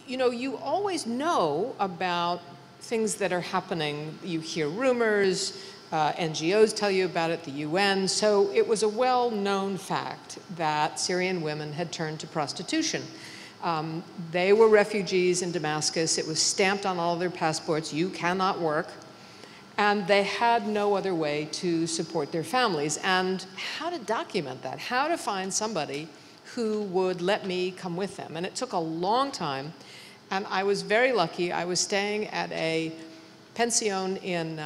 you know, you always know about things that are happening. You hear rumors, NGOs tell you about it, the UN. So it was a well-known fact that Syrian women had turned to prostitution. They were refugees in Damascus. It was stamped on all their passports, you cannot work. And they had no other way to support their families. And how to document that, how to find somebody who would let me come with them. And it took a long time. And I was very lucky. I was staying at a pension in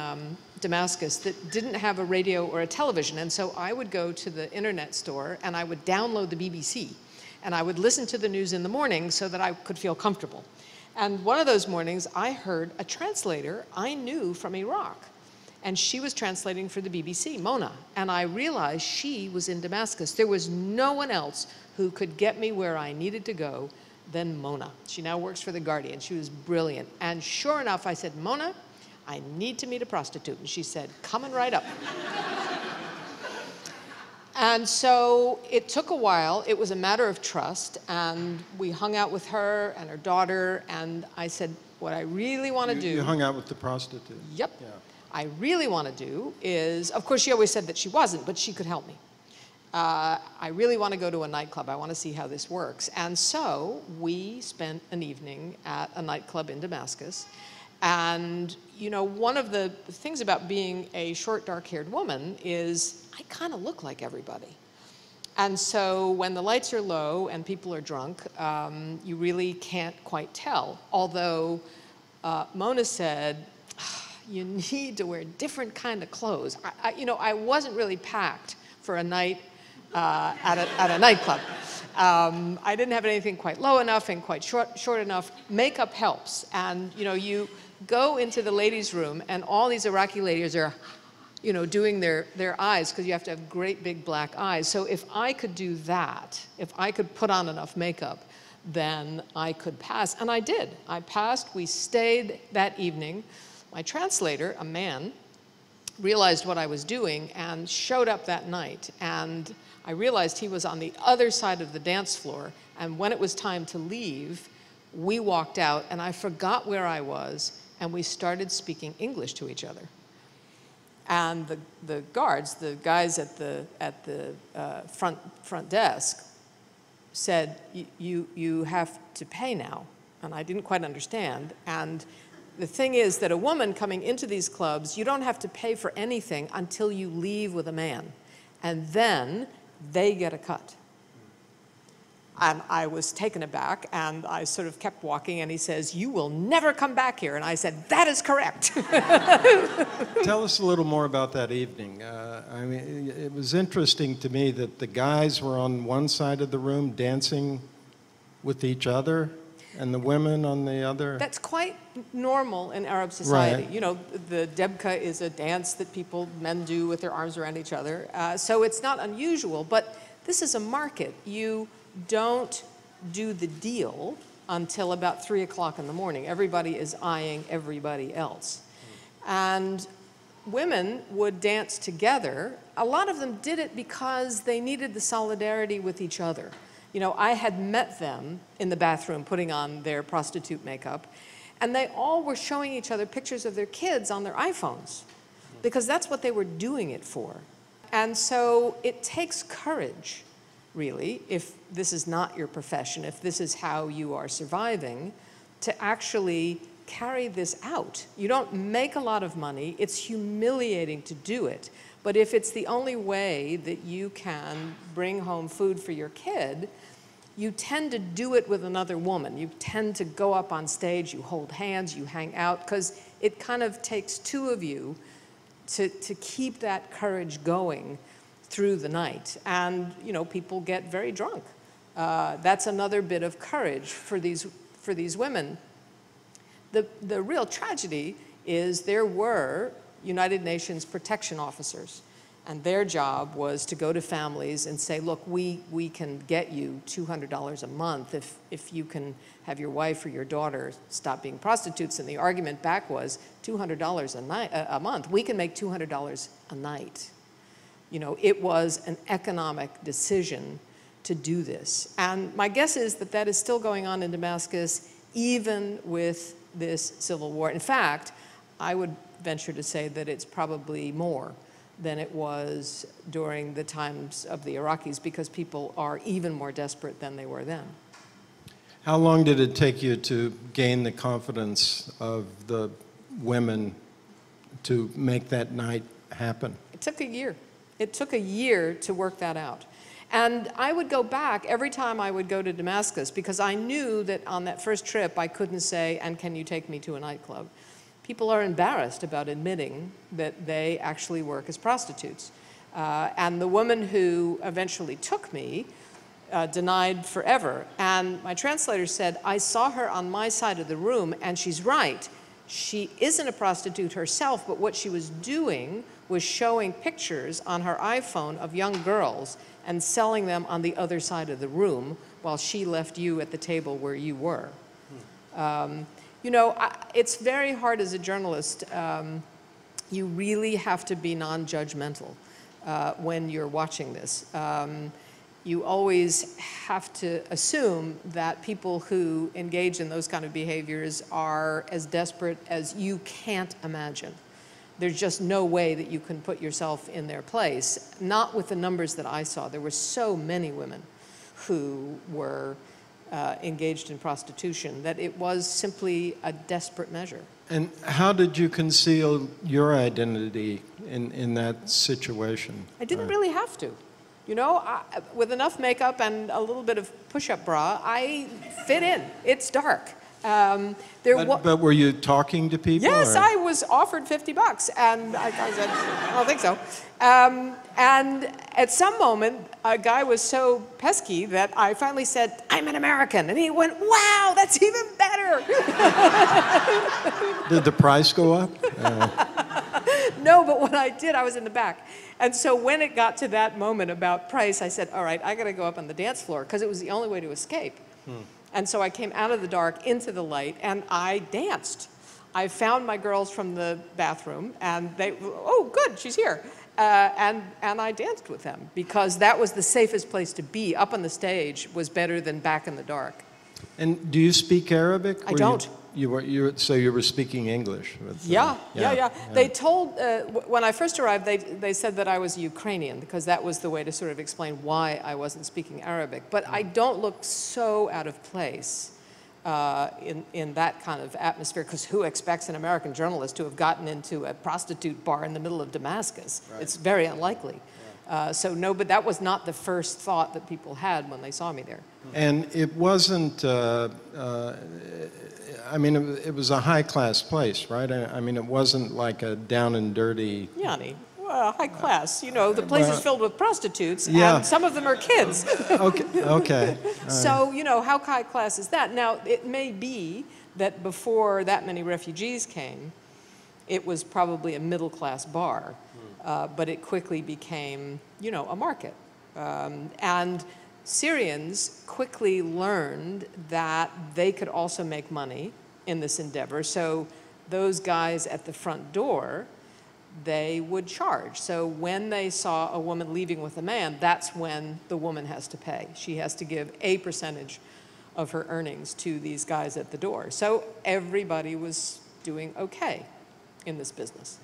Damascus that didn't have a radio or a television. And so I would go to the internet store and I would download the BBC. And I would listen to the news in the morning so that I could feel comfortable. And one of those mornings, I heard a translator I knew from Iraq. And she was translating for the BBC, Mona. And I realized she was in Damascus. There was no one else who could get me where I needed to go than Mona. She now works for The Guardian. She was brilliant. And sure enough, I said, Mona, I need to meet a prostitute. And she said, coming right up. And so it took a while. It was a matter of trust. And we hung out with her and her daughter. And I said, what I really want to do. You hung out with the prostitute? Yep. Yeah. I really want to do is, of course, she always said that she wasn't, but she could help me. I really want to go to a nightclub. I want to see how this works. And so we spent an evening at a nightclub in Damascus. And, you know, one of the things about being a short, dark-haired woman is I kind of look like everybody. And so when the lights are low and people are drunk, you really can't quite tell. Although Mona said, you need to wear different kind of clothes. You know, I wasn't really packed for a night at a nightclub. I didn't have anything quite low enough and quite short enough. Makeup helps. And, you know, you go into the ladies' room and all these Iraqi ladies are, you know, doing their eyes because you have to have great big black eyes. So if I could do that, if I could put on enough makeup, then I could pass. And I did. I passed. We stayed that evening. My translator, a man, realized what I was doing and showed up that night. And I realized he was on the other side of the dance floor. And when it was time to leave, we walked out and I forgot where I was and we started speaking English to each other. And the guards, the guys at the front desk said, you have to pay now. And I didn't quite understand. And the thing is that a woman coming into these clubs, you don't have to pay for anything until you leave with a man. And then they get a cut. And I was taken aback, and I sort of kept walking, and he says, you will never come back here. And I said, that is correct. Tell us a little more about that evening. I mean, it was interesting to me that the guys were on one side of the room dancing with each other, and the women on the other? That's quite normal in Arab society. Right. You know, the debka is a dance that men do with their arms around each other. So it's not unusual, but this is a market. You don't do the deal until about 3 o'clock in the morning. Everybody is eyeing everybody else. And women would dance together. A lot of them did it because they needed the solidarity with each other. You know, I had met them in the bathroom putting on their prostitute makeup, and they all were showing each other pictures of their kids on their iPhones because that's what they were doing it for. And so it takes courage, really, if this is not your profession, if this is how you are surviving, to actually carry this out. You don't make a lot of money. It's humiliating to do it. But if it's the only way that you can bring home food for your kid, you tend to do it with another woman. You tend to go up on stage, you hold hands, you hang out, because it kind of takes two of you to keep that courage going through the night. And, you know, people get very drunk. That's another bit of courage for these women. The real tragedy is there were United Nations protection officers, and their job was to go to families and say, look, we can get you $200 a month if you can have your wife or your daughter stop being prostitutes. And the argument back was $200 a month. We can make $200 a night. You know, it was an economic decision to do this. And my guess is that that is still going on in Damascus. even with this civil war. In fact, I would venture to say that it's probably more than it was during the times of the Iraqis, because people are even more desperate than they were then. How long did it take you to gain the confidence of the women to make that night happen? It took a year. It took a year to work that out. And I would go back every time I would go to Damascus, because I knew that on that first trip I couldn't say, and can you take me to a nightclub? People are embarrassed about admitting that they actually work as prostitutes. And the woman who eventually took me denied forever. And my translator said, I saw her on my side of the room, and she's right. She isn't a prostitute herself, but what she was doing was showing pictures on her iPhone of young girls and selling them on the other side of the room while she left you at the table where you were. You know, it's very hard as a journalist. You really have to be non-judgmental when you're watching this. You always have to assume that people who engage in those kind of behaviors are as desperate as you can't imagine. There's just no way that you can put yourself in their place, not with the numbers that I saw. There were so many women who were engaged in prostitution that it was simply a desperate measure. And how did you conceal your identity in that situation? I didn't really have to. You know, with enough makeup and a little bit of push-up bra, I fit in. It's dark. But were you talking to people? Yes, or? I was offered $50, and I said, I don't think so. And at some moment, a guy was so pesky that I finally said, I'm an American. And he went, wow, that's even better. Did the price go up? No, but what I did, I was in the back. And so when it got to that moment about price, I said, all right, I got to go up on the dance floor, because it was the only way to escape. And so I came out of the dark into the light, and I danced. I found my girls from the bathroom, and they, oh, good, she's here. And I danced with them, because that was the safest place to be. Up on the stage was better than back in the dark. And do you speak Arabic? I don't. So you were speaking English? With, yeah. They told, when I first arrived, they said that I was Ukrainian, because that was the way to sort of explain why I wasn't speaking Arabic. But I don't look so out of place in that kind of atmosphere, because who expects an American journalist to have gotten into a prostitute bar in the middle of Damascus? Right. It's very unlikely. So no, but that was not the first thought that people had when they saw me there. And it wasn't, I mean, it was a high-class place, right? I mean, it wasn't like a down and dirty... Yanni, well, high class. You know, the place is filled with prostitutes, yeah. and some of them are kids. Okay. So, you know, how high class is that? Now, it may be that before that many refugees came, it was probably a middle-class bar, but it quickly became, you know, a market. And Syrians quickly learned that they could also make money in this endeavor. So those guys at the front door, they would charge. So when they saw a woman leaving with a man, that's when the woman has to pay. She has to give a percentage of her earnings to these guys at the door. So everybody was doing okay in this business.